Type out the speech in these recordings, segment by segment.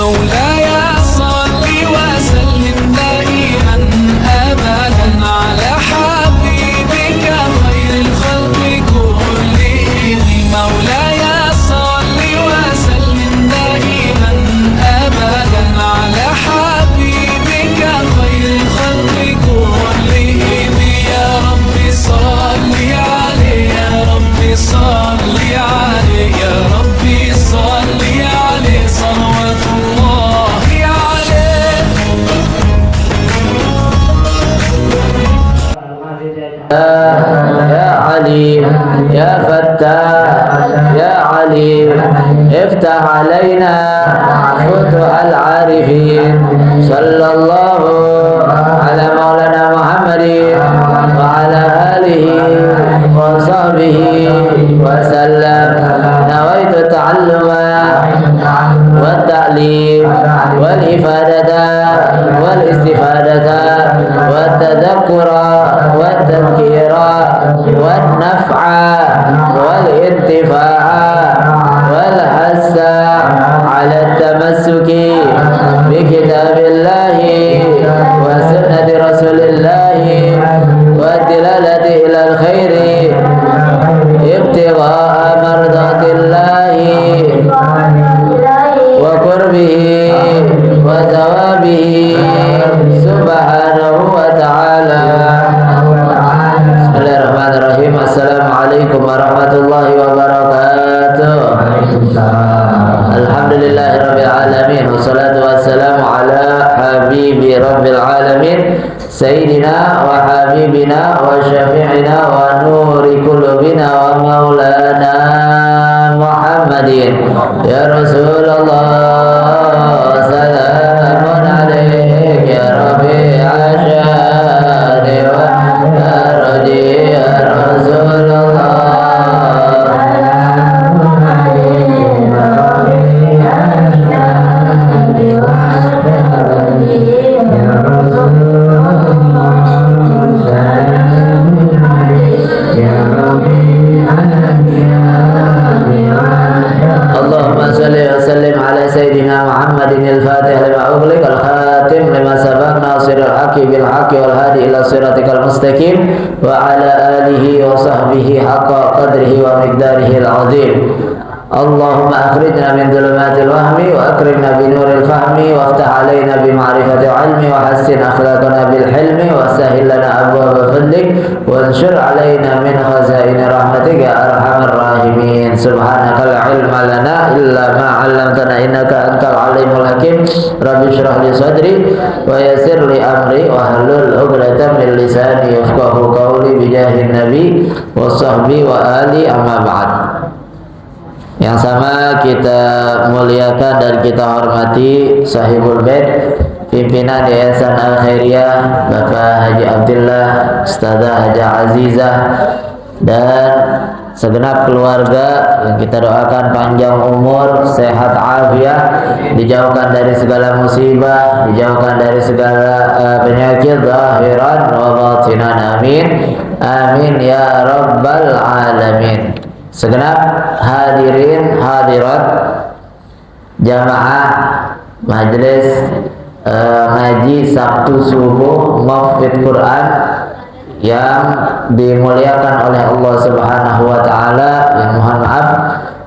مولاي صل وسلم دائما أبدا على حبيبك خير الخلق كلهم. مولاي صل وسلم دائما أبدا على حبيبك خير الخلق كلهم. يا رب صل عليه يا رب صل عليه يا رب صل عليه صلوات الله عليه. يا عليم يا فتاح يا عليم افتح علينا فتوح العارفين. صلى الله على مولانا محمد وعلى آله وصحبه وسلم. نويت التعلم والتعليم والإفادة والاستفادة والتذكر والتذكير والنفع والانتفاع والحث على التمسك بكتاب الله وسنة رسول الله والدلالة إلى الخير ابتغاء مرضات الله وقربه وثوابه سبحانه وتعالى. Bismillahirrahmanirrahim. Assalamualaikum warahmatullahi wabarakatuh. Alhamdulillahirabbil alamin wassalatu wassalamu ala habibi rabbil alamin sayyidina wa habibina wa syafi'ina wa nuri qulubina wa maulana Muhammadin. Ya Rasulullah salamun alaik ya Rabbi asyani wa arji ya Rasulullah. Allahumma salli wa sallim ala sayyidina Muhammadin al-fatih lima ughliq al-khatim lima sabaq nasiril haqqi bil haqqi wal hadi ila siratikal mustaqim wa ala alihi wa sahbihi haqqa qadrihi wa miqdarihi al-azim. Allahumma akhrijna min dhulumatil wahmi wa akrimna bi nuril fahmi wa aftah alaina bi ma'rifati ilmi wa hassin akhlaqana bil hilmi wa sahhil lana abwaaba fadlik wa anshur alaina min khazaini rahmatika ya arhamar rahimin. Subhanaka la ilma lana illa ma 'allamtana innaka antal alimul hakim. Rabbi shrah li sadri wa yassir li amri wa hlul 'uqdatam min lisani yafqahu qawli bi jahin nabi wa sahbi wa ali amma ba'd. Yang sama kita muliakan dan kita hormati Sahibul Bait, pimpinan Yayasan Al-Khairiyah Bapak Haji Abdullah, Ustazah Haji Azizah, dan segenap keluarga yang kita doakan panjang umur, sehat afiat, dijauhkan dari segala musibah, dijauhkan dari segala penyakit zahiran wa batinan. Amin amin ya rabbal alamin. Segenap hadirin hadirat jamaah majelis ngaji Sabtu subuh Mahfidz Quran yang dimuliakan oleh Allah Subhanahu wa taala, yang mohon maaf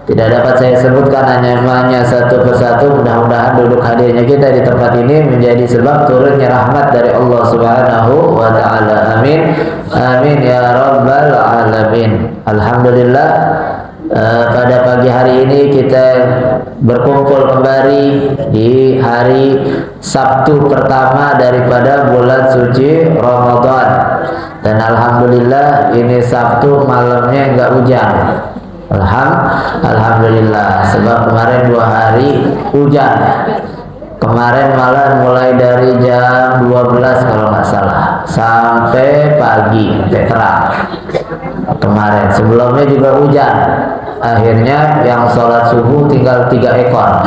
tidak dapat saya sebutkan hanya satu persatu. Mudah-mudahan duduk hadirnya kita di tempat ini menjadi sebab turunnya rahmat dari Allah Subhanahu wa taala. Amin amin ya rabbal alamin. Alhamdulillah, pada pagi hari ini kita berkumpul kembali di hari Sabtu pertama daripada bulan suci Ramadan, dan alhamdulillah ini Sabtu malamnya enggak hujan. Alhamdulillah, sebab kemarin 2 hari hujan. Kemarin malah mulai dari jam 12 kalau nggak salah sampai pagi, sampai terang. Kemarin sebelumnya juga hujan. Akhirnya yang sholat subuh tinggal 3 ekor.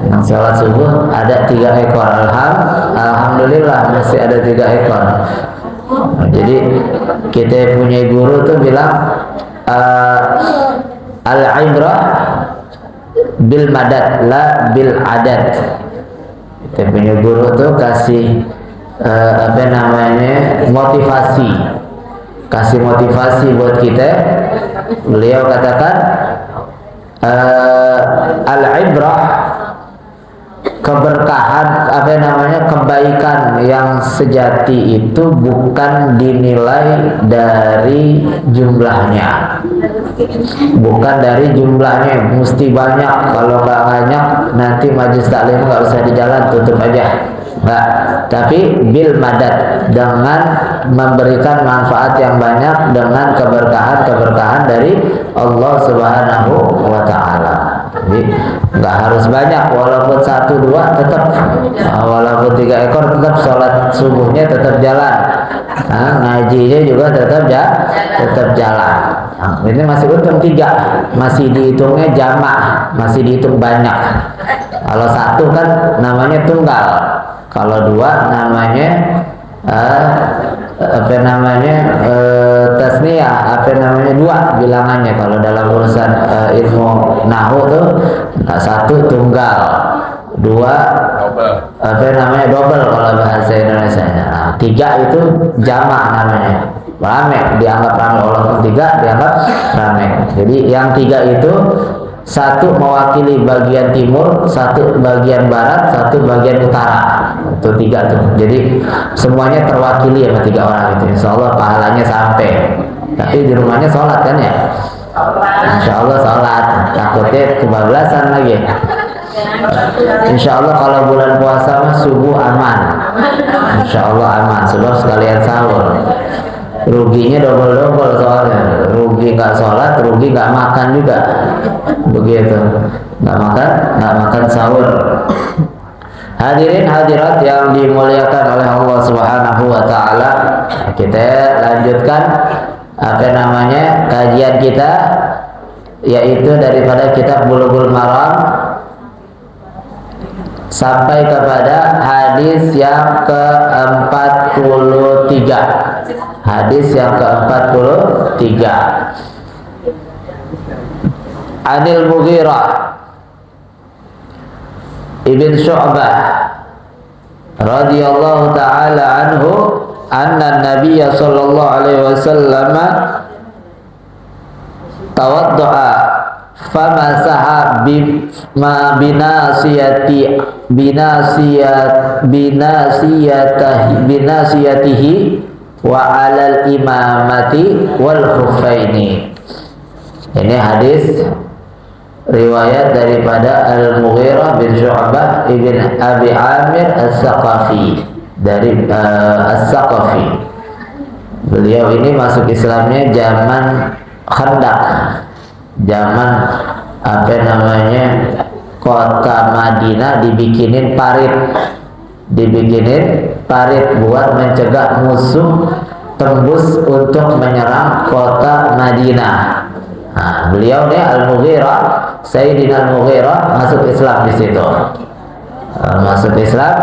Yang sholat subuh ada 3 ekor. Alhamdulillah masih ada 3 ekor. Jadi kita punya guru tuh bilang al-ibrah bil madad, la bil adad. Kita punya guru tuh kasih motivasi, kasih motivasi buat kita. Beliau katakan al-ibrah, keberkahan, kebaikan yang sejati itu bukan dinilai dari jumlahnya, bukan dari jumlahnya mesti banyak. Kalau nggak banyak nanti majelis taklim nggak usah di jalan, tutup aja. Enggak, tapi bil madad, dengan memberikan manfaat yang banyak, dengan keberkahan dari Allah Subhanahu wa taala. Jadi enggak harus banyak, walaupun 1-2 tetap, walaupun 3 ekor tetap sholat subuhnya tetap jalan. Ngajinya juga tetap jalan. Ini masih untung 3, masih dihitungnya jamak, masih dihitung banyak. Kalau 1 kan namanya tunggal. Kalau 2 namanya tasniyah, 2 bilangannya. Kalau dalam urusan ilmu nahwu tuh 1 tunggal, 2 double kalau bahasa Indonesia. 3 itu jamak namanya, rame, dianggap rame. Walaupun 3 dianggap rame. Jadi yang 3 itu 1 mewakili bagian timur, 1 bagian barat, 1 bagian utara. Itu 3 tuh. Jadi semuanya terwakili sama 3 orang itu. Insya Allah pahalanya sampai. Tapi di rumahnya sholat kan ya? Insya Allah sholat. Takutnya kebablasan lagi. Insya Allah kalau bulan puasa mah subuh aman. Insya Allah aman. Sebab sekalian sahur. Ruginya double soalnya. Rugi nggak sholat, rugi nggak makan juga. Begitu. Nggak makan sahur. Hadirin hadirat yang dimuliakan oleh Allah Subhanahu wa taala, kita lanjutkan kajian kita, yaitu daripada kitab Bulughul Maram sampai kepada hadis yang ke-43. Hadis yang ke-43. Anil Mughirah Ibn Syu'bah radhiyallahu ta'ala anhu anna Nabiyya sallallahu alaihi wasallam tawadda'a famasaha binasiyatihi wa 'alal imamati wal khuffaini. Ini hadis riwayat daripada Al-Mughirah bin Syu'bah ibn Abi Amir As-Saqafi, dari As-Saqafi. Beliau ini masuk Islamnya zaman Khandaq, zaman kota Madinah dibikinin parit buat mencegah musuh tembus untuk menyerang kota Madinah. Nah, beliau nih Al-Mughirah, Sayyidina Al-Mughirah masuk Islam di situ. Masuk Islam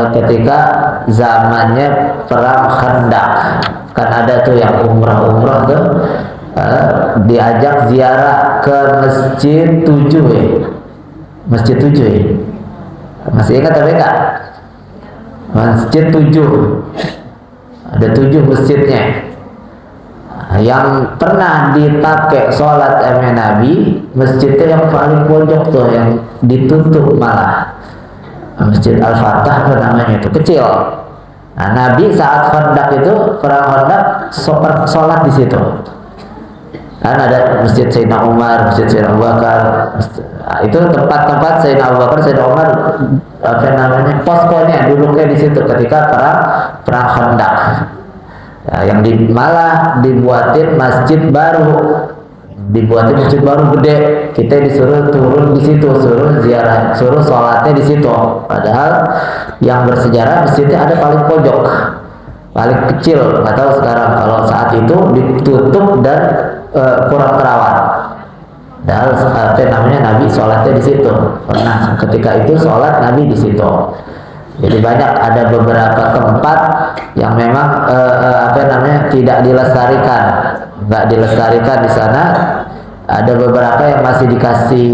ketika zamannya perang Khandaq. Kan ada tuh yang umrah tuh diajak ziarah ke Masjid 7 ya. Masjid 7 ya. Masih ingat tapi enggak? Masjid 7. Ada 7 masjidnya. Yang pernah dipakai sholat Nabi, masjidnya yang paling pojok tuh, yang ditutup malah, Masjid Al-Fatah namanya, itu kecil. Nah, Nabi saat Khandaq itu, perang Khandaq, sholat di situ. Kan ada Masjid Sayyidina Umar, Masjid Sayyidina Abu Bakar. Itu tempat-tempat Sayyidina Abu Bakar, Sayyidina Umar, poskonya, duduknya di situ ketika perang Khandaq. Yang malah dibuatin masjid baru, gede. Kita disuruh turun di situ, suruh ziarah, suruh sholatnya di situ. Padahal yang bersejarah masjidnya ada paling pojok, paling kecil. Nggak tahu sekarang. Kalau saat itu ditutup dan kurang terawat. Padahal Nabi sholatnya di situ. Pernah ketika itu sholat Nabi di situ. Jadi banyak, ada beberapa tempat yang memang tidak dilestarikan, nggak dilestarikan di sana. Ada beberapa yang masih dikasih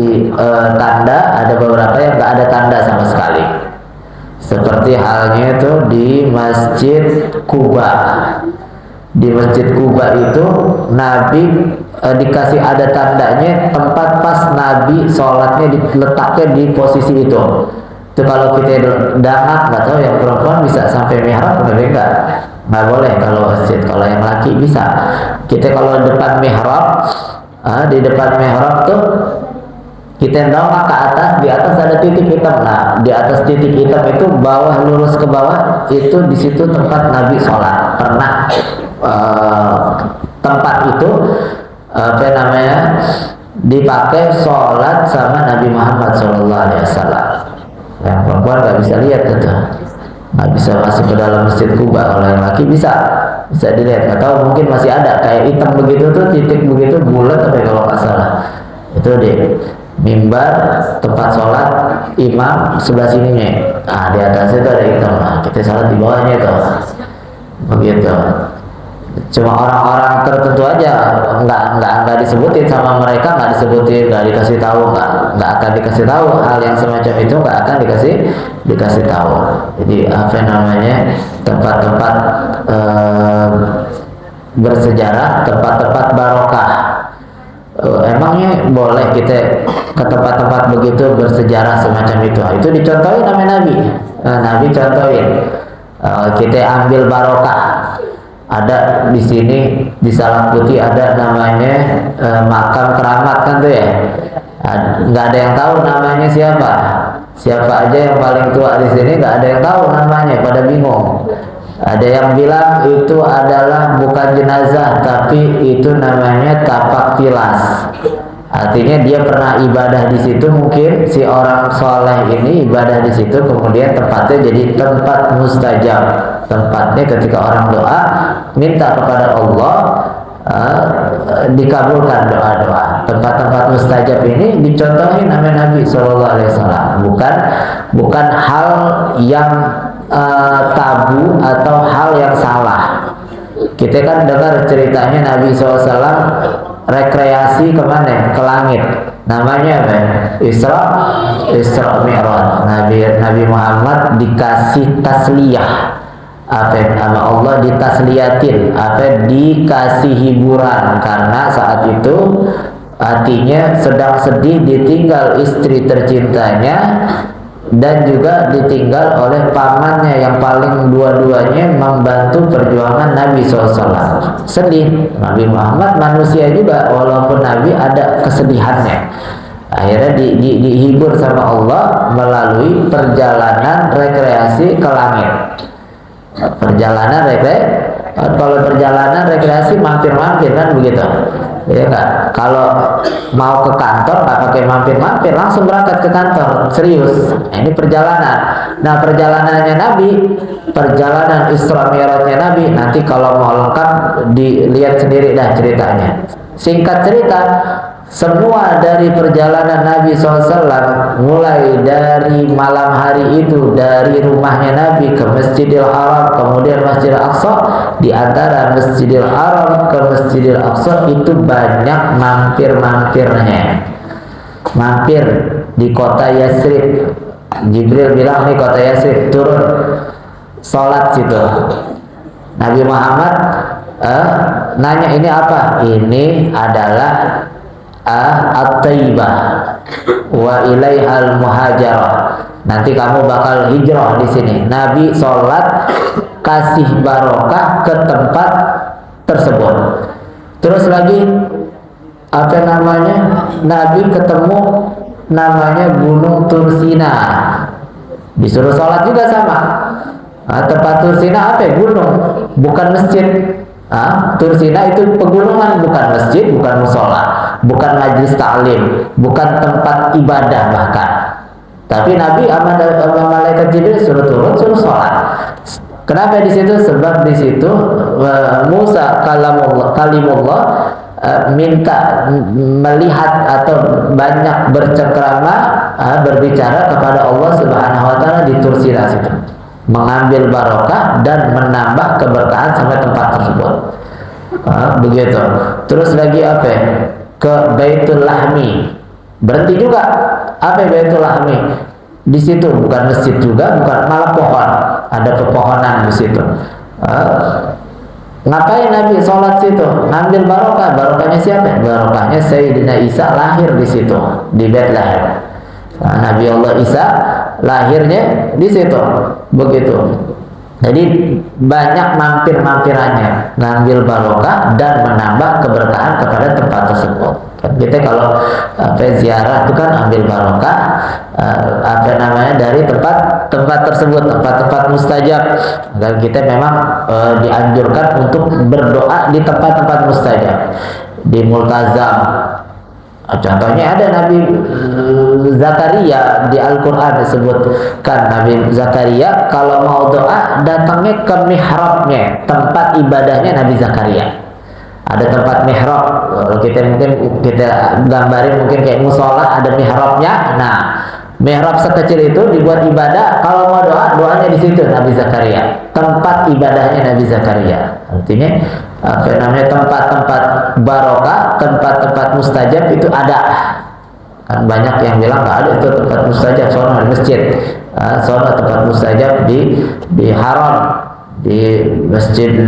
tanda, ada beberapa yang nggak ada tanda sama sekali. Seperti halnya itu di Masjid Kuba. Di Masjid Kuba itu Nabi dikasih ada tandanya tempat pas Nabi sholatnya diletaknya di posisi itu. Itu kalau kita dangak nggak tahu, yang perempuan bisa sampai mihrab, tapi nggak boleh kalau masjid. Kalau yang laki bisa. Kita kalau depan mihrab, di depan mihrab tuh kita dongak ke atas, di atas ada titik hitam. Nah, di atas titik hitam itu bawah, lurus ke bawah, itu di situ tempat Nabi sholat. Pernah tempat itu apa namanya dipakai sholat sama Nabi Muhammad SAW. Yang perempuan nggak bisa lihat itu, nggak bisa masuk ke dalam Masjid Kuba. Kalau yang laki bisa dilihat. Nggak tahu, mungkin masih ada kayak hitam begitu tuh, titik begitu bulat, tapi kalau nggak salah itu di mimbar tempat sholat imam sebelah sininya. Nah, di atas itu ada hitam. Nah, kita sholat di bawahnya itu begitu. Cuma orang-orang tertentu aja nggak disebutin sama mereka, nggak dikasih tahu, nggak akan dikasih tahu hal yang semacam itu, nggak akan dikasih tahu. Jadi apa namanya, tempat-tempat bersejarah, tempat-tempat barokah. Emangnya boleh kita ke tempat-tempat begitu bersejarah semacam itu? Itu dicontohin sama Nabi. Nabi contohin. Kita ambil barokah. Ada di sini di Salak Putih ada namanya makam keramat kan tuh ya. Nggak ada yang tahu namanya siapa. Siapa aja yang paling tua di sini nggak ada yang tahu namanya, pada bingung. Ada yang bilang itu adalah bukan jenazah, tapi itu namanya tapak tilas. Artinya dia pernah ibadah di situ, mungkin si orang soleh ini ibadah di situ, kemudian tempatnya jadi tempat mustajab. Tempatnya ketika orang doa minta kepada Allah dikabulkan doa-doa. Tempat-tempat mustajab ini dicontohin nama Nabi SAW. Bukan hal yang tabu atau hal yang salah. Kita kan dengar ceritanya Nabi SAW rekreasi kemana? Ke langit. Namanya apa? Isra Mi'raj. Nabi Muhammad dikasih tasliyah. Sama Allah ditasliyatin, dikasih hiburan, karena saat itu hatinya sedang sedih ditinggal istri tercintanya dan juga ditinggal oleh pamannya yang paling dua-duanya membantu perjuangan Nabi SAW. Sedih. Nabi Muhammad manusia juga, walaupun Nabi ada kesedihannya. Akhirnya dihibur sama Allah melalui perjalanan rekreasi ke langit. Kalau perjalanan rekreasi mampir-mampir kan begitu, ya kan? Kalau mau ke kantor nggak pakai mampir-mampir, langsung berangkat ke kantor, serius. Ini perjalanan. Nah, perjalanannya Nabi, perjalanan Isra Mi'rajnya Nabi, nanti kalau mau lengkap dilihat sendiri dah ceritanya. Singkat cerita, semua dari perjalanan Nabi SAW, mulai dari malam hari itu, dari rumahnya Nabi ke Masjidil Haram, kemudian Masjidil Aqsa, di antara Masjidil Haram ke Masjidil Aqsa itu banyak mampir-mampirnya. Mampir di kota Yasrib. Jibril bilang, nih kota Yasrib, turun sholat situ. Nabi Muhammad nanya, ini apa? Ini adalah At-Taibah wa ilaihal muhajarah. Nanti kamu bakal hijrah di sini. Nabi sholat kasih barokah ke tempat tersebut. Terus lagi apa namanya? Nabi ketemu namanya Gunung Tursina. Disuruh sholat juga sama. Tempat Tursina apa? Gunung, bukan masjid. Tursina itu pegunungan, bukan masjid, bukan musola, bukan majlis ta'lim, bukan tempat ibadah bahkan. Tapi Nabi sama malaikat Jibril suruh turun, suruh sholat. Kenapa di situ? Sebab di situ Musa kalimullah minta melihat atau banyak bercengkrama berbicara kepada Allah Subhanahu wa taala di Tursina situ, mengambil barokah dan menambah keberkahan sampai tempat tersebut. Begitu. Terus lagi apa? ke Baitul Lahmi. Berhenti juga. Apa Baitul Lahmi? Di situ bukan masjid juga, bukan, malah pohon. Ada pepohonan di situ. Ngapain Nabi sholat situ? Ngambil barokah. Barokahnya siapa? Barokahnya Sayyidina Isa lahir di situ, di Bethlehem. Nabi Allah Isa lahirnya di situ. Begitu. Jadi banyak mampir-mampirannya, ngambil barokah dan menambah keberkahan kepada tempat tersebut. Kita kalau ziarah itu kan ambil barokah dari tempat tersebut, tempat-tempat mustajab. Dan kita memang dianjurkan untuk berdoa di tempat-tempat mustajab, di multazam. Contohnya ada Nabi Zakaria di Al-Quran disebutkan. Nabi Zakaria kalau mau doa datangnya ke mihrabnya, tempat ibadahnya Nabi Zakaria. Ada tempat mihrab, kita gambarin mungkin kayak musola, ada mihrabnya. Nah, mihrab sekecil itu dibuat ibadah. Kalau mau doa, doanya di situ Nabi Zakaria. Tempat ibadahnya Nabi Zakaria. Artinya tempat-tempat barokah, tempat-tempat mustajab itu ada. Kan banyak yang bilang nggak ada itu tempat mustajab, soalnya di masjid, soalnya tempat mustajab di haram, di Masjidil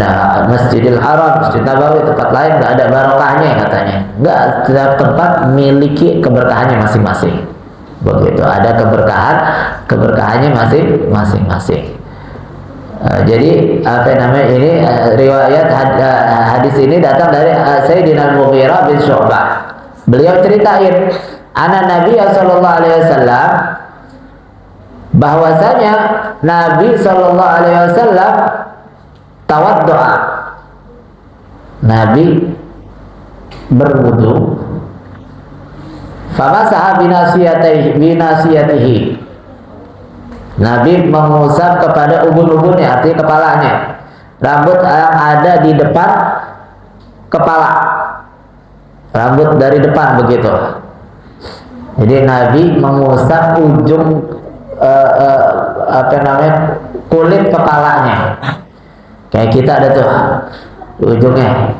Haram, Masjid Nabawi, tempat lain nggak ada barokahnya katanya. Nggak, setiap tempat memiliki keberkahannya masing-masing. Begitu, ada keberkahannya masing-masing. Jadi ini riwayat hadis ini datang dari Sayyidina Al-Mughirah bin Syu'bah. Beliau ceritain anak Nabi sallallahu alaihi wasallam, bahwasanya Nabi sallallahu alaihi wasallam tawaddu'a. Nabi berwudu, famasaha binasiyatihi. Nabi mengusap kepada ubun-ubunnya, artinya kepalanya, rambut yang ada di depan kepala, rambut dari depan begitu. Jadi Nabi mengusap ujung kulit kepalanya. Kayak kita ada tuh ujungnya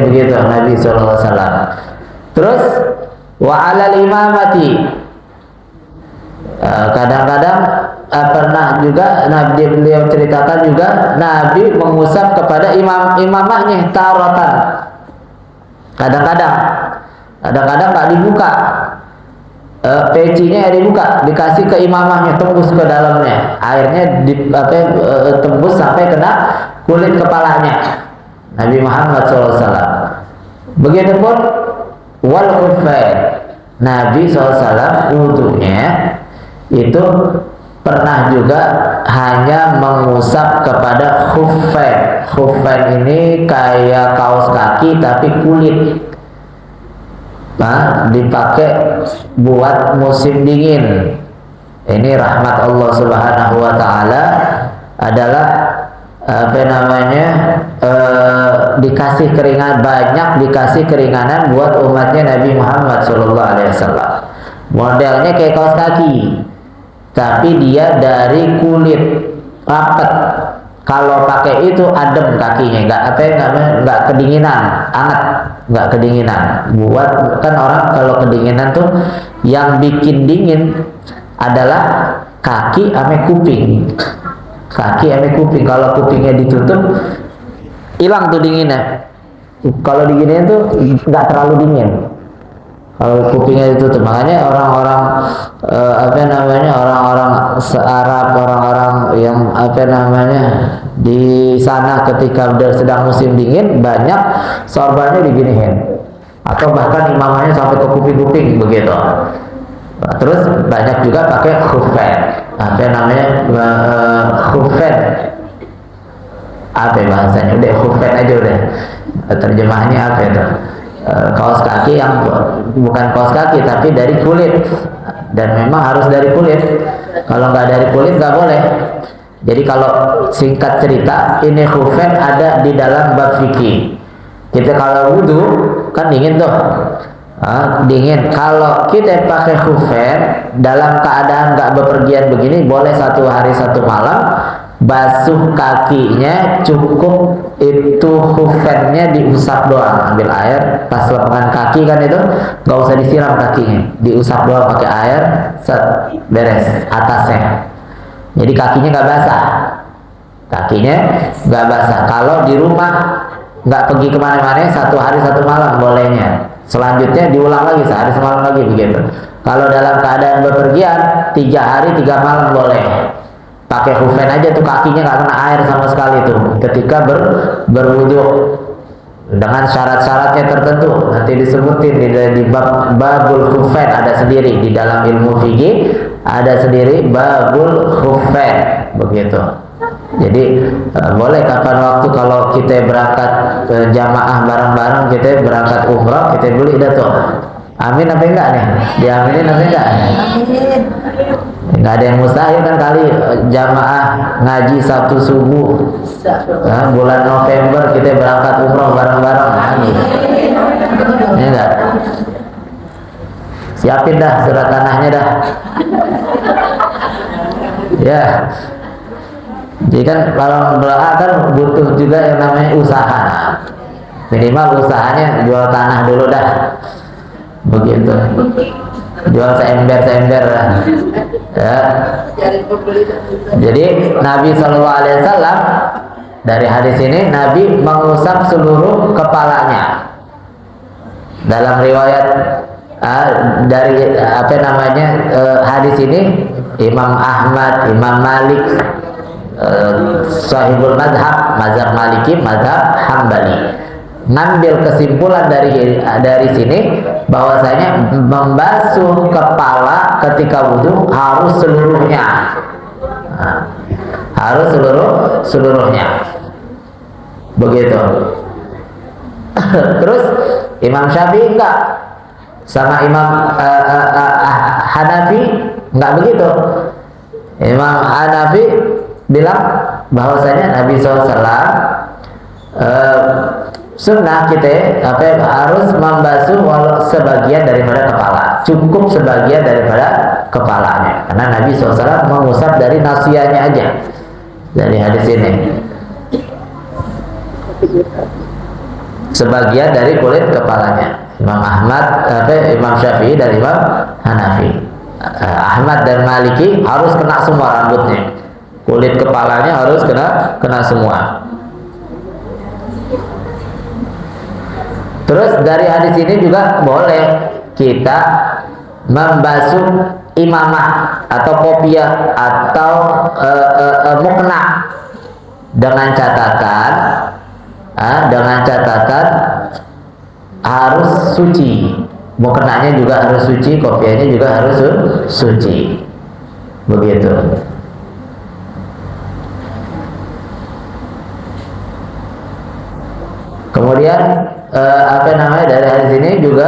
begitu Nabi SAW. Terus wa alal imamati. Kadang-kadang pernah juga Nabi beliau ceritakan juga Nabi mengusap kepada imamahnya taratan. Kadang-kadang nggak dibuka, pecinya dibuka, dikasih ke imamahnya, tembus ke dalamnya, airnya tembus sampai kena kulit kepalanya Nabi Muhammad SAW. Begitupun wal khuffain. Nabi SAW wudunya itu pernah juga hanya mengusap kepada khuffain. Khuffain ini kayak kaos kaki tapi kulit. Nah, dipakai buat musim dingin. Ini rahmat Allah Subhanahu wa taala adalah dikasih keringanan, banyak dikasih keringanan buat umatnya Nabi Muhammad sallallahu alaihi wasallam. Modelnya kayak kaos kaki, tapi dia dari kulit rapet. Kalau pakai itu adem kakinya, nggak kedinginan, hangat, nggak kedinginan. Buat kan orang kalau kedinginan tuh yang bikin dingin adalah kaki ame kuping. Kaki ame kuping. Kalau kupingnya ditutup, hilang tuh dinginnya. Kalau dinginnya tuh nggak terlalu dingin. Kalau kupingnya ditutup, makanya orang-orang orang-orang Arab, orang-orang yang di sana ketika sedang musim dingin banyak sorbannya diginiin, atau bahkan imamahnya sampai ke kuping-kuping begitu. Terus banyak juga pakai khuffain, khuffain, apa bahasanya? Udah khuffain aja udah. Terjemahannya apa itu? Kaos kaki yang bukan kaos kaki tapi dari kulit, dan memang harus dari kulit. Kalau nggak dari kulit nggak boleh. Jadi kalau singkat cerita, ini khuffain ada di dalam bab fikih. Kita kalau wudu kan dingin tuh, dingin. Kalau kita pakai khuffain dalam keadaan nggak bepergian begini, boleh 1 hari 1 malam, basuh kakinya, cukup itu khufennya diusap doang, ambil air pas lapangan kaki kan itu nggak usah disiram kakinya, diusap doang pakai air, set, beres atasnya. Jadi kakinya nggak basah, kakinya nggak basah. Kalau di rumah nggak pergi kemana-mana, 1 hari 1 malam bolehnya. Selanjutnya diulang lagi sehari semalam lagi begitu. Kalau dalam keadaan bepergian 3 hari 3 malam boleh. Pakai khufen aja tuh, kakinya nggak kena air sama sekali tuh ketika berwudu dengan syarat-syaratnya tertentu, nanti disebutin di babul khufen, ada sendiri di dalam ilmu fikih, ada sendiri babul khufen begitu. Jadi boleh kapan waktu kalau kita berangkat jamaah bareng-bareng, kita berangkat umrah, kita beli dah tuh. Amin apa enggak nih? Diaminin apa enggak? Nggak ada yang mustahil kan kali jamaah ngaji Sabtu subuh, nah, bulan November kita berangkat umroh bareng-bareng, ini enggak? Siapin dah surat tanahnya dah, ya. Jadi kan kalau doa kan butuh juga yang namanya usaha, minimal usahanya jual tanah dulu dah, begitu. Jual seember-seember ya. Jadi Nabi SAW dari hadis ini, Nabi mengusap seluruh kepalanya. Dalam riwayat dari apa namanya hadis ini, Imam Ahmad, Imam Malik, Sahibul Madhab, Mazhab Maliki, Mazhab Hambali, ngambil kesimpulan dari sini bahwasanya membasuh kepala ketika wudhu harus seluruhnya, harus seluruhnya begitu. Terus Imam Syafi'i enggak, sama Imam Hanafi enggak begitu. Imam Hanafi bilang bahwasanya Nabi SAW sunnah kita harus membasuh walau sebagian daripada kepala, cukup sebagian daripada kepalanya, karena Nabi SAW mengusap dari nasiyahnya aja dari hadis ini, sebagian dari kulit kepalanya. Imam Ahmad, Imam Syafi'i dan Imam Hanafi, Ahmad dan Maliki harus kena semua rambutnya, kulit kepalanya harus kena semua. Terus dari hadis ini juga boleh kita membasuh imamah atau kopiah atau mukena dengan catatan harus suci. Mukenanya juga harus suci, kopiahnya juga harus suci. Begitu. Kemudian apa namanya dari hadis ini juga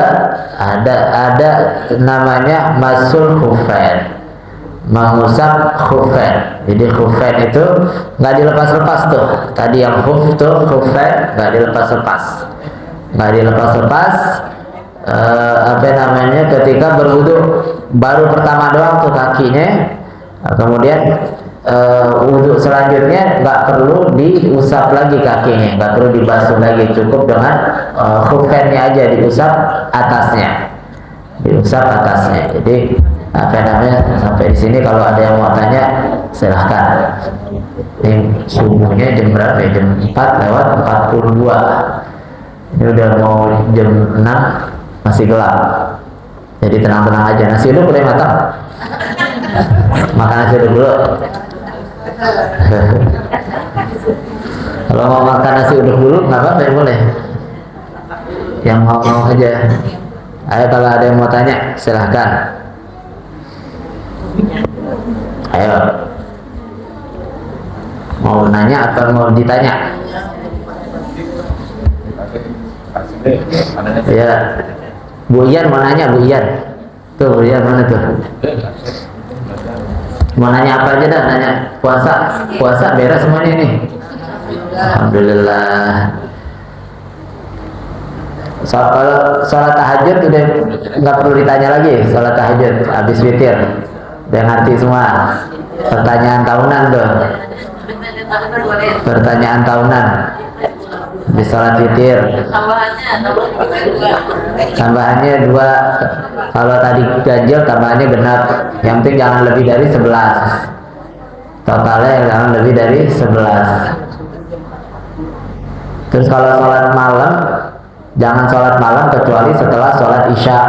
ada namanya masul khufain, mengusap khufain. Jadi khufain itu nggak dilepas-lepas tuh. Tadi yang khuf tuh khufain nggak dilepas-lepas, apa namanya ketika berwudu baru pertama doang tuh kakinya, kemudian wudhu selanjutnya nggak perlu diusap lagi kakinya, nggak perlu dibasuh lagi, cukup dengan khufennya aja diusap atasnya, Jadi apa namanya sampai di sini. Kalau ada yang mau tanya silahkan. Ini subuhnya jam berapa ya? Jam 4:42. Ini udah mau jam 6 masih gelap. Jadi tenang-tenang aja. Nasi uduk udah matang. Makan nasi uduk dulu. Kalau mau makan nasi uduk dulu nggak apa-apa, boleh. Yang mau aja. Ayo kalau ada yang mau tanya silahkan. Ayo. Mau nanya atau mau ditanya? Ya. Bu Ian mau nanya, Bu Ian. Tuh Bu Ian mana tuh? Mau nanya apa aja dah, nanya puasa beres semuanya ini. Alhamdulillah. Kalau sholat tahajud udah nggak perlu ditanya lagi. Sholat tahajud habis witir udah ngerti semua. Pertanyaan tahunan tuh. Pertanyaan tahunan di sholat witir. Tambahannya 2. Kalau tadi ganjil tambahannya genap. Yang penting jangan lebih dari 11. Totalnya jangan lebih dari 11. Terus kalau sholat malam, jangan sholat malam kecuali setelah sholat isya.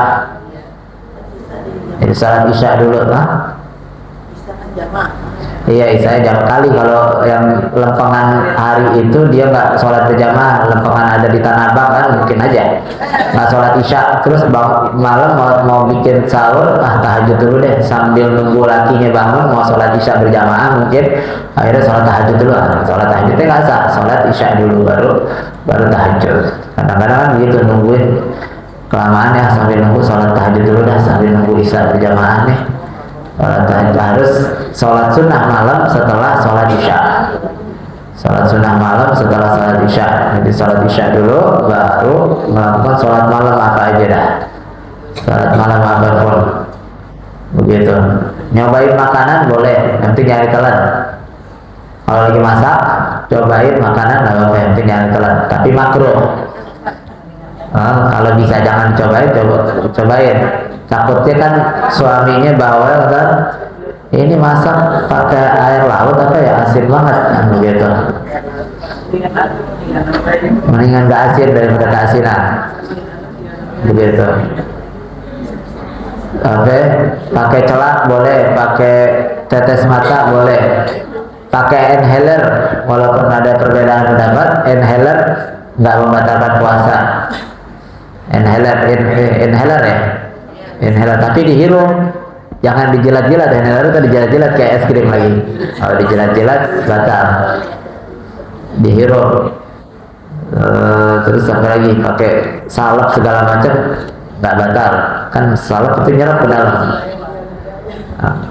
Jadi sholat isya dulu, iya, isya jam kali. Kalau yang lempengan hari itu dia nggak sholat berjamaah, lempengan ada di Tanah Abang kan mungkin aja nggak sholat isya, terus malam mau bikin sahur, tahajud dulu deh sambil nunggu lakinya bangun mau sholat isya berjamaah, mungkin akhirnya sholat tahajud dulu. Sholat tahajudnya nggak sah, sholat isya dulu baru tahajud. Kadang-kadang kan gitu, nungguin kelamaan ya, sambil nunggu sholat tahajud dulu dah sambil nunggu isya berjamaah nih. Harus sholat sunnah malam setelah sholat isya. Sholat sunnah malam setelah sholat isya. Jadi sholat isya dulu baru melakukan sholat malam apa aja dah. Sholat malam apapun. Begitu. Nyobain makanan boleh, nanti nyari telan. Kalau lagi masak, cobain makanan nggak apa-apa, nanti nyari telan. Tapi makruh. Kalau bisa jangan cobain. Takutnya kan suaminya bawel kan, ini masak pakai air laut apa ya, asin banget kan begitu. Mendingan gak asin daripada keasinan begitu. Oke, pakai celak boleh, pakai tetes mata boleh, pakai inhaler walaupun ada perbedaan pendapat. Inhaler nggak membatalkan puasa. Inhaler ya, inhaler tapi dihirup, jangan dijilat-jilat. Inhaler itu dijilat-jilat kayak es krim lagi. Kalau dijilat-jilat batal. Dihirup. Terus apa lagi, pakai salep segala macam nggak batal, kan salep itu nyerap ke dalam.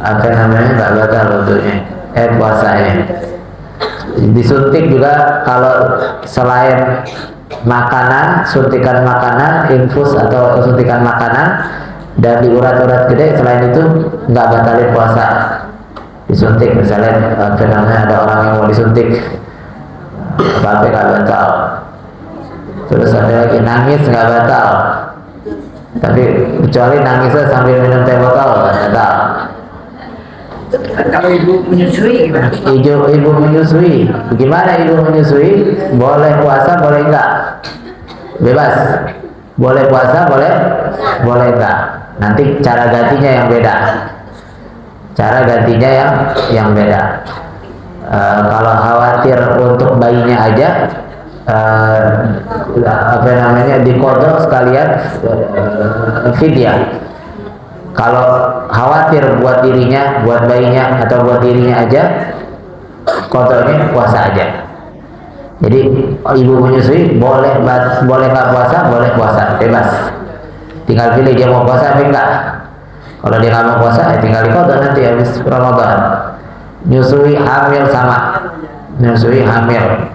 Apa namanya, nggak batal untuknya puasanya. Disuntik juga kalau selain makanan, suntikan makanan, infus atau suntikan makanan dan di urat-urat gede, selain itu nggak batalin puasa. Disuntik misalnya, ada orang yang mau disuntik, apa nggak batal. Terus ada lagi nangis nggak batal, tapi kecuali nangisnya sambil minum teh botol batal. Kalau ibu menyusui gimana? Ibu menyusui, gimana ibu menyusui? Boleh puasa, boleh enggak? Bebas. Boleh puasa, boleh enggak? Nanti cara gantinya yang beda. Cara gantinya yang beda. Kalau khawatir untuk bayinya aja, dikodok sekalian fidyah. Kalau khawatir buat dirinya, buat bayinya atau buat dirinya aja, kodoknya puasa aja. Jadi ibu menyusui boleh nggak puasa, boleh puasa, bebas. Tinggal pilih dia mau puasa atau enggak. Kalau dia nggak mau puasa, tinggal dikodok nanti habis Ramadan. Nyusui hamil sama, nyusui hamil.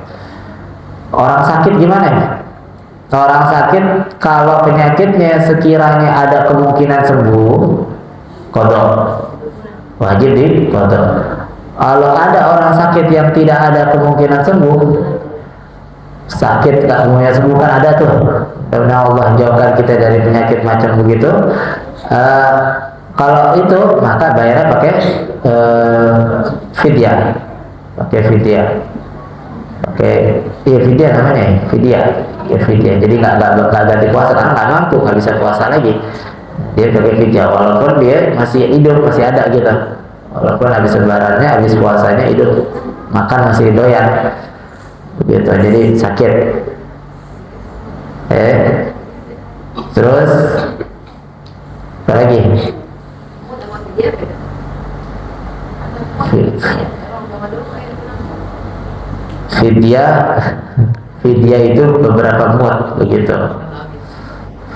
Orang sakit gimana? Orang sakit kalau penyakitnya sekiranya ada kemungkinan sembuh, kodok, wajib dikodok. Kalau ada orang sakit yang tidak ada kemungkinan sembuh, sakit tak semuanya sembuh kan ada tuh. Karena Allah jauhkan kita dari penyakit macam begitu. Kalau itu maka bayarnya pakai fidyah, fidyah namanya, fidyah. Jadi nggak ganti puasa karena nggak mampu, nggak bisa puasa lagi. Dia pakai fidyah, walaupun dia masih hidup, masih ada gitu. Walaupun habis lebarannya, habis puasanya hidup, makan masih doyan, begitu. Jadi sakit. Terus apa lagi? Fidyah itu beberapa mud begitu.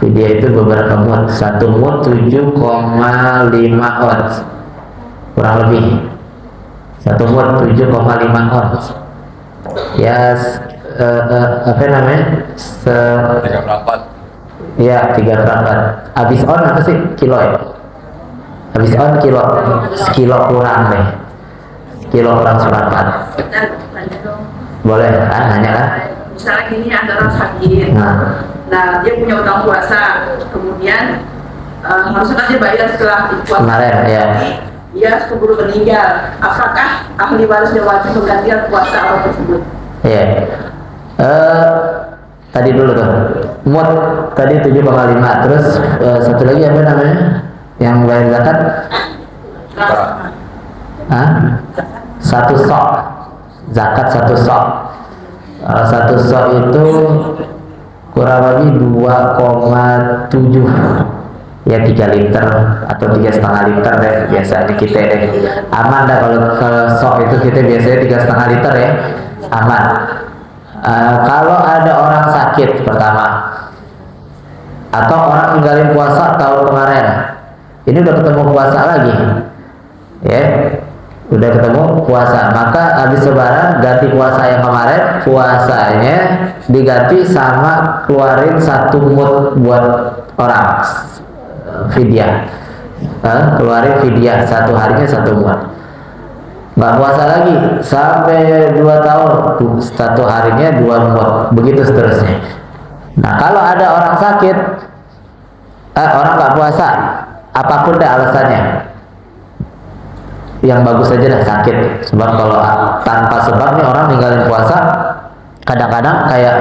Fidyah itu beberapa mud. Satu mud 7,5 ons kurang lebih. Satu mud 7,5 ons. Ya, apa namanya? 3/4. Ya, 3/4. Habis on apa sih? Kilo ya? Habis on kilo. Sekilo kurang deh. Kilo kurang 1/4. Boleh kan, nanya kan? Misalnya gini, ada orang sakit, nah dia punya utang puasa, kemudian harusnya kan dia bayar setelah puasa Kemarin, ya. dia keburu meninggal, apakah ahli warisnya wajib menggantikan puasa orang tersebut? Iya. Tadi dulu tuh, mut tadi 7,5. Terus satu lagi apa namanya? Yang bayar zakat? Hah? Satu sok. Zakat satu sok. Satu sok itu kurang lebih 2,7, ya 3 liter atau 3,5 liter deh biasanya kita deh. Aman dah kalau sok itu kita biasanya 3,5 liter ya, aman. Kalau ada orang sakit pertama, atau orang ninggalin puasa tahun kemarin, ini udah ketemu puasa lagi, ya, udah ketemu puasa, maka habis lebaran ganti puasa yang kemarin, puasanya diganti sama keluarin 1 mut buat orang fidyah, keluarin fidyah 1 harinya 1 mut. Nggak puasa lagi sampai 2 tahun, 1 harinya 2 mut, begitu seterusnya. Nah, kalau ada orang sakit, orang nggak puasa, apapun deh alasannya, yang bagus aja dah sakit. Sebab kalau tanpa sebab nih orang ninggalin puasa, kadang-kadang kayak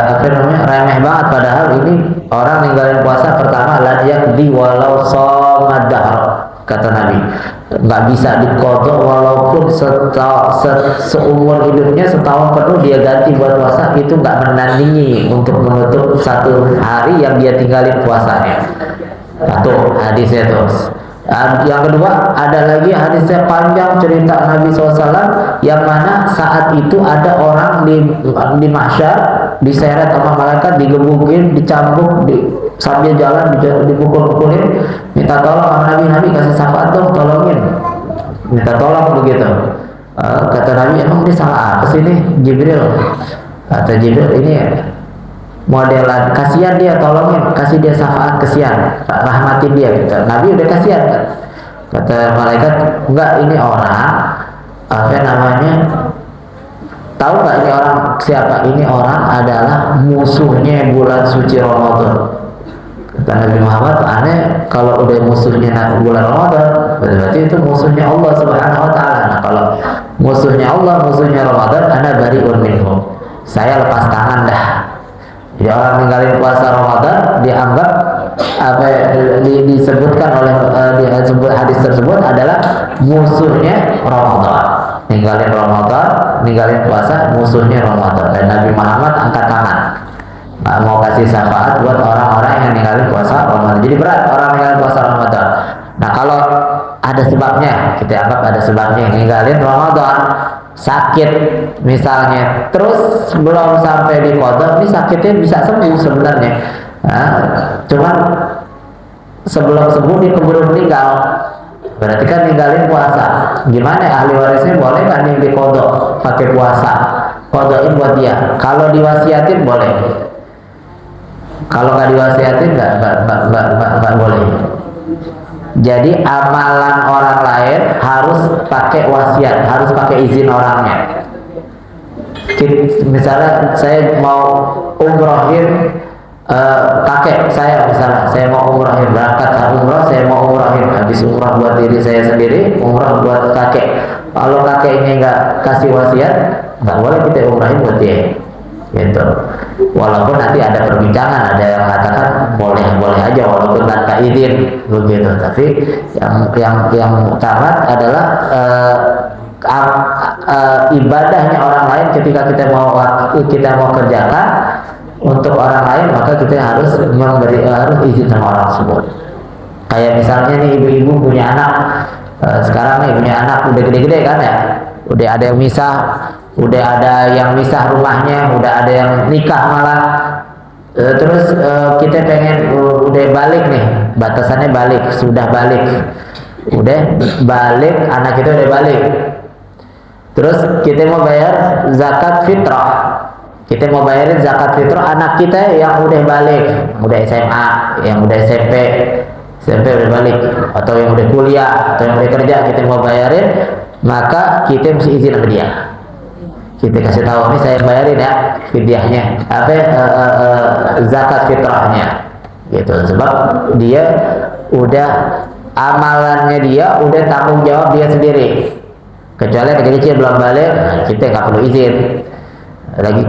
apa namanya, remeh banget. Padahal ini orang ninggalin puasa pertama la yaqdi walau shamad dahr, kata Nabi, nggak bisa dikodok walaupun seumur hidupnya setahun penuh dia ganti buat puasa, itu nggak menandingi untuk menutup 1 hari yang dia tinggalin puasanya. Satu hadisnya terus. Yang kedua, ada lagi hadisnya panjang cerita Nabi SAW, yang mana saat itu ada orang di mahsyar diseret sama malaikat, digebukin, dicambuk, sambil jalan dipukul-pukulin, minta tolong sama Nabi kasih syafaat dong, tolongin, minta tolong begitu. Kata Nabi, emang dia salah apa sih nih Jibril? Kata Jibril, ini modelan, kasihan dia, tolongin, kasih dia syafaat, kasihan, rahmatin dia gitu. Nabi udah kasihan kan? Kata malaikat, enggak, ini orang apa namanya, tahu nggak ini orang siapa? Ini orang adalah musuhnya bulan suci Ramadan. Kata Nabi Muhammad, aneh kalau udah musuhnya bulan Ramadan, berarti itu musuhnya Allah Subhanahu Wa Taala. Nah, kalau musuhnya Allah, musuhnya Ramadan, ana bari'un minhum, saya lepas tangan dah. Jadi orang ninggalin puasa Ramadan dianggap apa disebutkan oleh hadis tersebut adalah musuhnya Ramadan. Ninggalin Ramadan, ninggalin puasa, musuhnya Ramadan. Dan Nabi Muhammad angkat tangan, mau kasih syafaat buat orang-orang yang ninggalin puasa Ramadan. Jadi berat orang ninggalin puasa Ramadan. Nah, kalau ada sebabnya, kita anggap ada sebabnya ninggalin Ramadan, sakit misalnya, terus belum sampai di qada, ini sakitnya bisa sembuh sebenarnya, cuman sebelum sembuh dia keburu meninggal, berarti kan ninggalin puasa. Gimana, ahli warisnya boleh nggak nih di qada pakai puasa, qadain buat dia? Kalau diwasiatin boleh, kalau nggak diwasiatin nggak boleh. Jadi amalan orang lain harus pakai wasiat, harus pakai izin orangnya. Misalnya saya mau umrohin kakek saya, misalnya saya mau umrohin, berangkat umroh, saya mau umrohin, habis umroh buat diri saya sendiri, umroh buat kakek. Kalau kakeknya nggak kasih wasiat, nggak boleh kita umrohin buat dia, gitu. Walaupun nanti ada perbincangan, ada yang mengatakan boleh aja walaupun tanpa izin begitu. Tapi yang utama adalah ibadahnya orang lain ketika kita mau kerjakan untuk orang lain, maka kita harus izin sama orang tersebut. Kayak misalnya nih ibu-ibu punya anak, sekarang nih punya anak udah gede-gede kan ya, udah ada yang misah, udah ada yang misah rumahnya, udah ada yang nikah malah. Terus kita pengen udah balik nih, batasannya balik, sudah balik, udah balik, anak kita udah balik. Terus kita mau bayar zakat fitrah, kita mau bayarin zakat fitrah anak kita yang udah balik, udah SMA, yang udah SMP udah balik, atau yang udah kuliah, atau yang udah kerja, kita mau bayarin, maka kita mesti izin sama dia. kita kasih tahu nih, saya bayarin ya fidyahnya, zakat fitrahnya, gitu. Sebab dia udah amalannya, dia udah tanggung jawab dia sendiri. Kecuali kecil-kecil belum balik, nah, kita nggak perlu izin. Lagi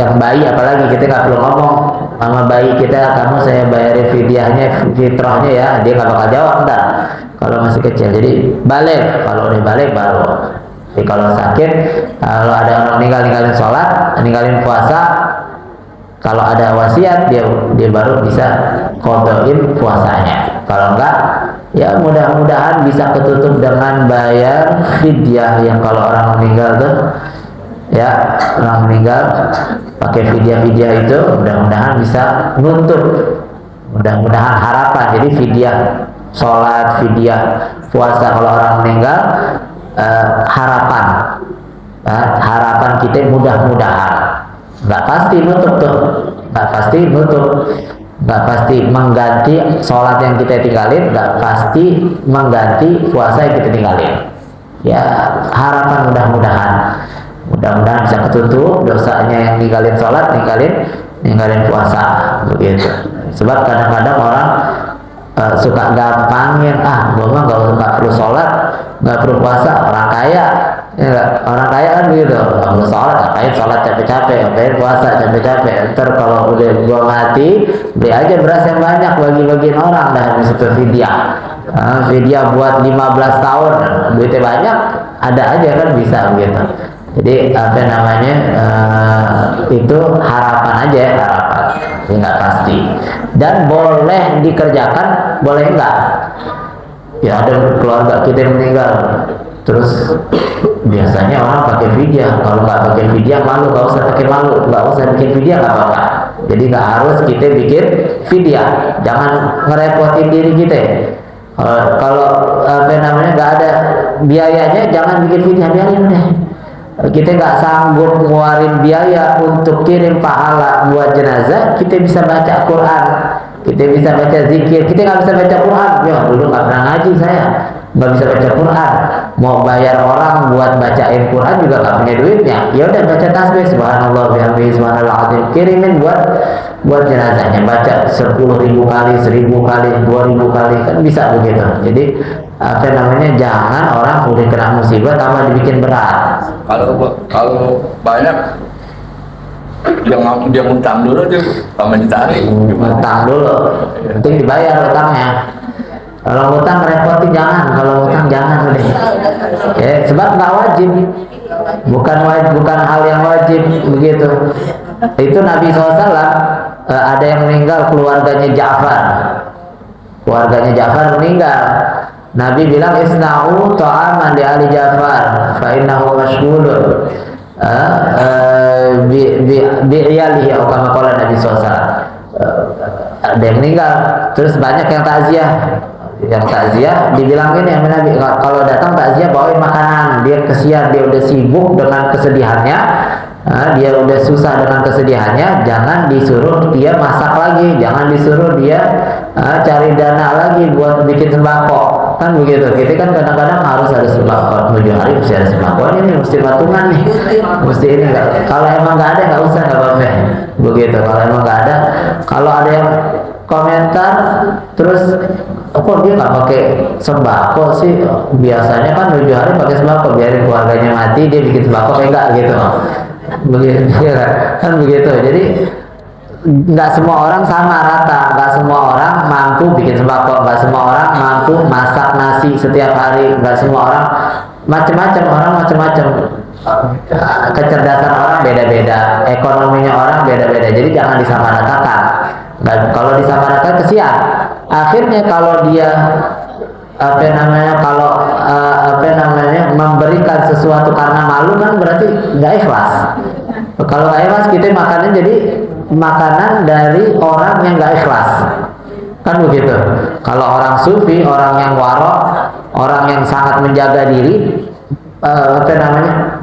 yang bayi apalagi kita nggak perlu ngomong sama bayi kita, kamu saya bayarin fidyahnya, fitrahnya ya, dia nggak bakal jawab entar kalau masih kecil. Jadi balik, kalau udah balik baru. Jadi kalau sakit, kalau ada orang ninggalin sholat, ninggalin puasa, kalau ada wasiat dia baru bisa qadain puasanya. Kalau enggak, ya mudah-mudahan bisa ketutup dengan bayar fidyah. Yang kalau orang meninggal tuh, ya orang meninggal pakai fidyah itu, mudah-mudahan bisa nutup, mudah-mudahan harapan. Jadi fidyah sholat, fidyah puasa kalau orang meninggal, harapan kita mudah-mudahan nggak pasti nutup tuh, nggak pasti mengganti sholat yang kita tinggalin, nggak pasti mengganti puasa yang kita tinggalin. Ya harapan mudah-mudahan bisa ketutup dosanya yang ninggalin sholat, ninggalin puasa, begitu. Sebab kadang-kadang orang suka gampangin, gue mah nggak perlu sholat, nggak perlu puasa, orang kaya, ya, orang kaya kan begitu, nggak perlu sholat, ngapain sholat capek-capek, ngapain puasa capek-capek, ntar kalau udah gua mati, beli aja beras yang banyak, bagi-bagiin orang, dah habis itu fidyah. Fidyah buat 15 tahun, duitnya banyak, ada aja kan bisa begitu. Jadi itu harapan aja, harapan, nggak pasti. Dan boleh dikerjakan, boleh enggak? Ya ada keluarga kita yang meninggal, terus biasanya orang pakai fidyah. Kalau nggak pakai fidyah malu, nggak usah pakai malu, nggak usah bikin fidyah, nggak apa-apa. Jadi nggak harus kita bikin fidyah, jangan ngerepotin diri kita. Kalau nggak ada biayanya, jangan bikin fidyah, biarin deh. Kita nggak sanggup ngeluarin biaya untuk kirim pahala buat jenazah, kita bisa baca Quran, kita bisa baca zikir. Kita nggak bisa baca Quran, ya dulu nggak pernah ngaji saya, nggak bisa baca Quran. Mau bayar orang buat bacain Quran juga nggak punya duitnya, ya udah baca tasbih subhanallah bihamdihi subhanallah azim, kirimin buat jenazahnya, baca 10.000 kali, 1.000 kali, 2.000 kali, kan bisa begitu. Jadi jangan orang udah kena musibah tambah dibikin berat. Kalau banyak dia ngutang dulu aja, sama ditarik. Ngutang dulu, penting dibayar utangnya. Kalau ngutang repotin jangan, kalau ngutang jangan deh. Ya, sebab nggak wajib, bukan hal yang wajib begitu. Itu Nabi SAW ada yang meninggal, keluarganya Ja'far meninggal. Nabi bilang isna'u ta'aman di ali Ja'far fa innahu mashghulun bi'iyalihi atau kama qala Nabi SAW. Ada yang meninggal, terus banyak yang takziah dibilang ini sama Nabi, kalau datang takziah bawain makanan. Dia kesian, dia udah sibuk dengan kesedihannya, dia udah susah dengan kesedihannya, jangan disuruh dia masak lagi, jangan disuruh dia cari dana lagi buat bikin sembako, kan begitu. Kita kan kadang-kadang harus ada sembako, 7 hari mesti ada sembako, ini mesti patungan nih, mesti ini. Kalau emang nggak ada nggak usah, nggak apa-apa begitu. Kalau emang nggak ada, kalau ada yang komentar terus kok dia nggak pakai sembako sih, biasanya kan 7 hari pakai sembako, biarin keluarganya mati dia bikin sembako, enggak gitu, begitu kan begitu. Jadi nggak semua orang sama rata, nggak semua orang mampu bikin sembako, nggak semua orang mampu masak nasi setiap hari, nggak semua orang, macam-macam, kecerdasan orang beda-beda, ekonominya orang beda-beda. Jadi jangan disamaratakan. Kalau disamaratakan kesian. Akhirnya kalau dia memberikan sesuatu karena malu, kan berarti nggak ikhlas. Kalau nggak ikhlas, kita makannya jadi makanan dari orang yang nggak ikhlas, kan begitu. Kalau orang sufi, orang yang warok, orang yang sangat menjaga diri,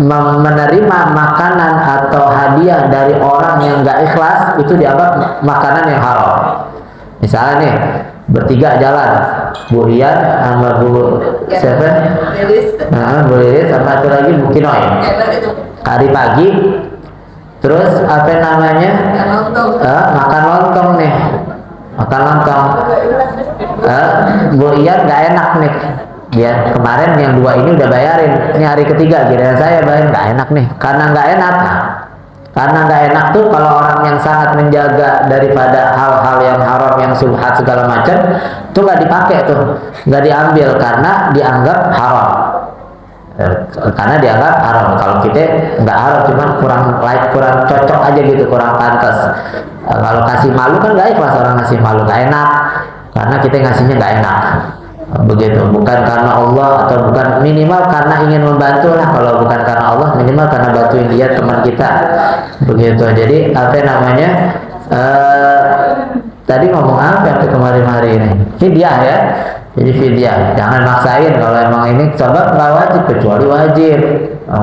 menerima makanan atau hadiah dari orang yang nggak ikhlas, itu dianggap makanan yang haram. Misalnya nih, bertiga jalan, Bu Ian sama Bu siapa? Bu Lilis sama satu lagi Bu Kinoy. Hari pagi, terus apa namanya? Makan lontong nih, makan lontong. Bu Ian nggak enak nih. Ya kemarin yang dua ini udah bayarin, ini hari ketiga giliran saya bayar, nggak enak nih, karena nggak enak. Karena nggak enak tuh kalau orang yang sangat menjaga daripada hal-hal yang haram, yang subhat segala macam, tuh nggak dipakai tuh, nggak diambil karena dianggap haram. Karena dianggap haram. Kalau kita nggak haram, cuman kurang cocok aja gitu, kurang pantas. Kalau kasih malu kan nggak ikhlas orang ngasih malu, nggak enak. Karena kita ngasihnya nggak enak. Begitu, bukan karena Allah atau bukan, minimal karena ingin membantu lah. Kalau bukan karena Allah, minimal karena bantuin dia, teman kita. Begitu. Jadi apa namanya, tadi ngomong apa kemarin hari ini? Fidyah ya. Jadi fidyah, jangan maksain. Kalau emang ini coba nggak wajib, kecuali wajib.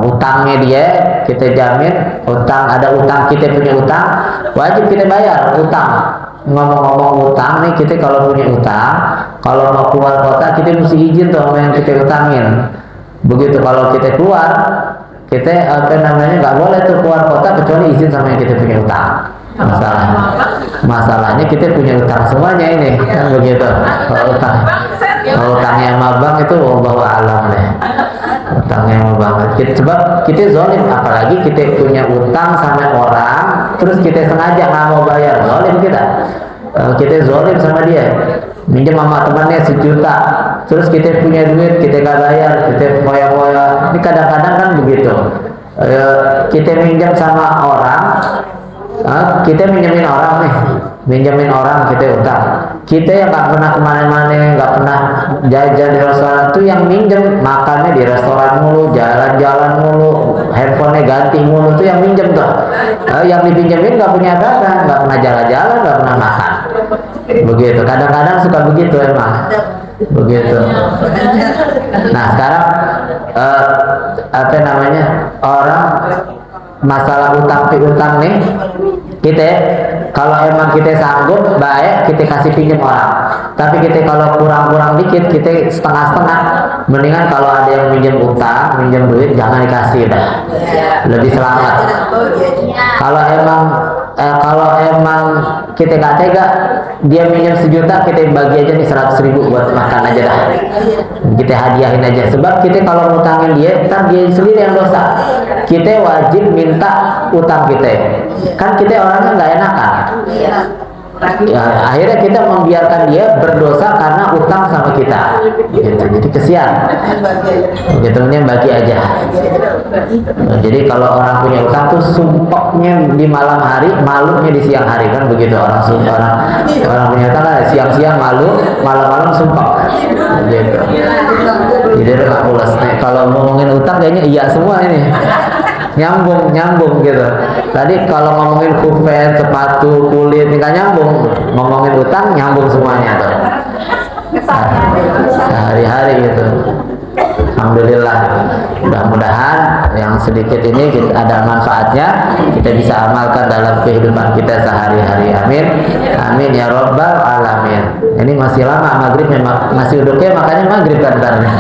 Utangnya dia kita jamin, ada utang, kita punya utang, wajib kita bayar utang. Ngomong-ngomong utang nih, kita kalau punya utang, kalau mau keluar kota kita mesti izin tuh sama yang kita utangin. Begitu kalau kita keluar, kita apa namanya nggak boleh tuh keluar kota kecuali izin sama yang kita punya utang. Masalahnya kita punya utang semuanya ini kan begitu. Kalau utangnya sama bank itu wallahu alam deh. Utangnya sama bank. Sebab kita zolim, apalagi kita punya utang sama orang, terus kita sengaja nggak mau bayar, zolim kita. Kita zolim sama dia, minjem sama temannya 1 juta, terus kita punya duit kita nggak bayar, kita foya-foya. Ini kadang-kadang kan begitu. Kita minjem sama orang, kita minjemin orang nih, minjemin orang kita utang. Kita yang nggak pernah kemana-mana, nggak pernah jajan di restoran, tuh yang minjem makannya di restoran mulu, jalan-jalan mulu, handphonenya ganti mulu, tuh yang minjem tuh. Yang dipinjemin nggak punya apa-apa, nggak pernah jalan-jalan, nggak pernah makan. Begitu, kadang-kadang suka begitu emang. Begitu. Nah sekarang apa namanya, orang masalah utang piutang nih, kita kalau emang kita sanggup baik kita kasih pinjam orang, tapi kita kalau kurang-kurang dikit kita setengah-setengah. Mendingan kalau ada yang minjem utang, minjem duit, jangan dikasih dah, lebih selamat. Kalau emang kita nggak tega, dia minjem 1 juta, kita bagi aja nih 100.000 buat makan aja dah, kita hadiahin aja. Sebab kita kalau ngutangin dia, ntar dia sendiri yang dosa. Kita wajib minta utang kita, kan kita orangnya nggak enakan. Ya, akhirnya kita membiarkan dia berdosa karena utang sama kita. Gitu. Jadi kesian. Begitunya bagi aja. Nah, jadi kalau orang punya utang tuh sumpahnya di malam hari, malunya di siang hari, kan begitu orang punya utang kan siang-siang malu, malam-malam sumpah. Gitu. Jadi nggak pulas. Nih, kalau ngomongin utang kayaknya iya semua ini. Nyambung gitu. Tadi kalau ngomongin kupen, sepatu, kulit, nggak nyambung. Ngomongin utang nyambung semuanya tuh. Sehari-hari gitu. Alhamdulillah. Mudah-mudahan yang sedikit ini ada manfaatnya, kita bisa amalkan dalam kehidupan kita sehari-hari. Amin. Amin ya robbal alamin. Ini masih lama maghrib, masih duduknya makanya maghrib kan bentarnya.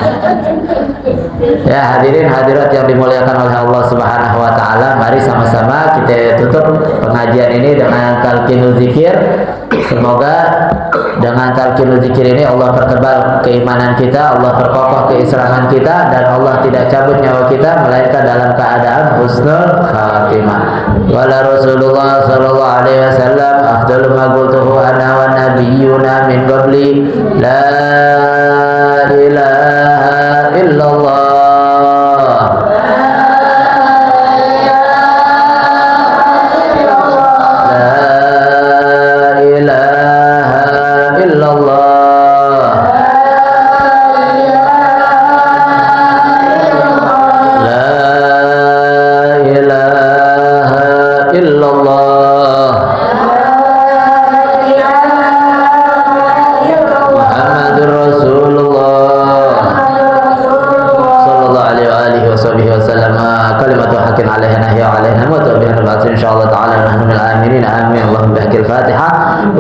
Ya hadirin hadirat yang dimuliakan oleh Allah Subhanahu wa taala, mari sama-sama kita tutup pengajian ini dengan talqinul zikir. Semoga dengan talqinul zikir ini Allah pertebal keimanan kita, Allah perkokoh keislaman kita, dan Allah tidak cabut nyawa kita melainkan dalam keadaan husnul khatimah. Wala Rasulullah sallallahu alaihi wasallam afdalu ma qultuhu ana wan nabiyyuna min qabli la ilaha illallah. Muhammadur Rasul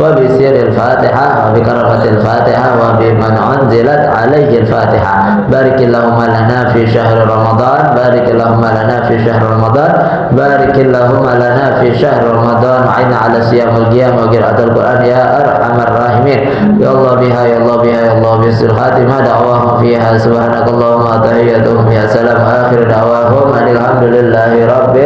وبسر الفاتحة وبكرامة الفاتحة وبمن أنزلت عليه الفاتحة. بارك اللهم لنا في شهر رمضان، بارك اللهم لنا في شهر رمضان، بارك اللهم لنا في شهر رمضان، وعنا على صيام القيام وقراءة القرآن يا أرحم الراحمين. يا الله بها، يا الله بها، يا الله بسر خاتمة دعواهم فيها سبحانك اللهم وتحيتهم يا سلام، آخر دعواهم الحمد لله رب